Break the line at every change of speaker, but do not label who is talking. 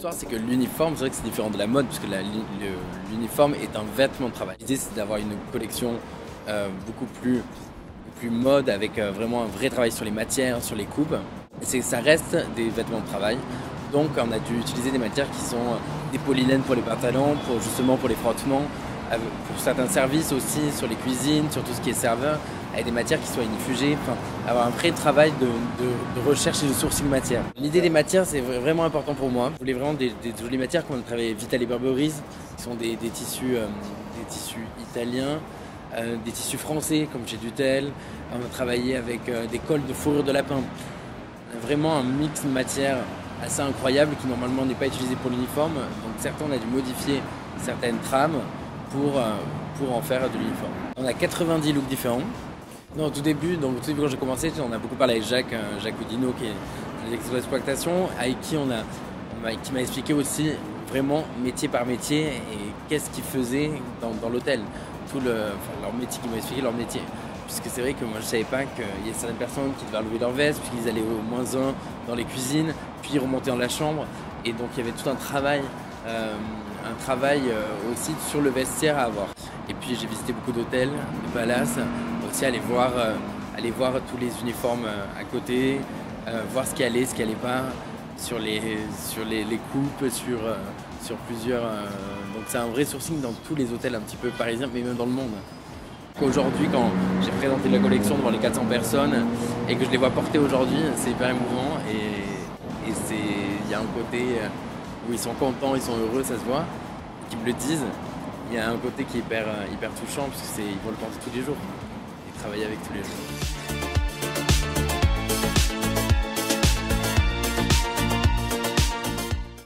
L'histoire, c'est que l'uniforme, c'est vrai que c'est différent de la mode, puisque l'uniforme est un vêtement de travail. L'idée, c'est d'avoir une collection beaucoup plus mode, avec vraiment un vrai travail sur les matières, sur les coupes. Et ça reste des vêtements de travail. Donc, on a dû utiliser des matières qui sont des polylènes pour les pantalons, justement pour les frottements, pour certains services aussi, sur les cuisines, sur tout ce qui est serveur, avec des matières qui soient inifugées, enfin, avoir un vrai travail de recherche et de sourcing matière. L'idée des matières, c'est vraiment important pour moi. Je voulais vraiment des jolies matières, comme on a travaillé Vital et Burberry, qui sont des tissus italiens, des tissus français, comme chez Dutel. On a travaillé avec des cols de fourrure de lapin. Vraiment un mix de matières assez incroyable qui normalement n'est pas utilisé pour l'uniforme. Donc certains, on a dû modifier certaines trames pour en faire de l'uniforme. On a 90 looks différents. Non, au tout début, quand j'ai commencé, on a beaucoup parlé avec Jacques Oudinot, qui est l'exploitation, avec qui qui m'a expliqué aussi vraiment métier par métier et qu'est-ce qu'ils faisaient dans l'hôtel. Leur métier, qui m'ont expliqué leur métier. Puisque c'est vrai que moi je savais pas qu'il y a certaines personnes qui devaient enlever leur veste, puisqu'ils allaient au -1 dans les cuisines, puis remonter dans la chambre. Et donc il y avait tout un travail aussi sur le vestiaire à avoir. Et puis j'ai visité beaucoup d'hôtels, de palaces, aussi aller voir tous les uniformes à côté, voir ce qui allait, ce qui allait pas, sur les coupes, sur plusieurs... donc c'est un vrai sourcing dans tous les hôtels un petit peu parisiens, mais même dans le monde. Aujourd'hui, quand j'ai présenté la collection devant les 400 personnes et que je les vois porter aujourd'hui, c'est hyper émouvant et il y a un côté où ils sont contents, ils sont heureux, ça se voit, qu'ils me le disent. Il y a un côté qui est hyper touchant parce qu'ils vont le porter tous les jours et travailler avec tous les jours.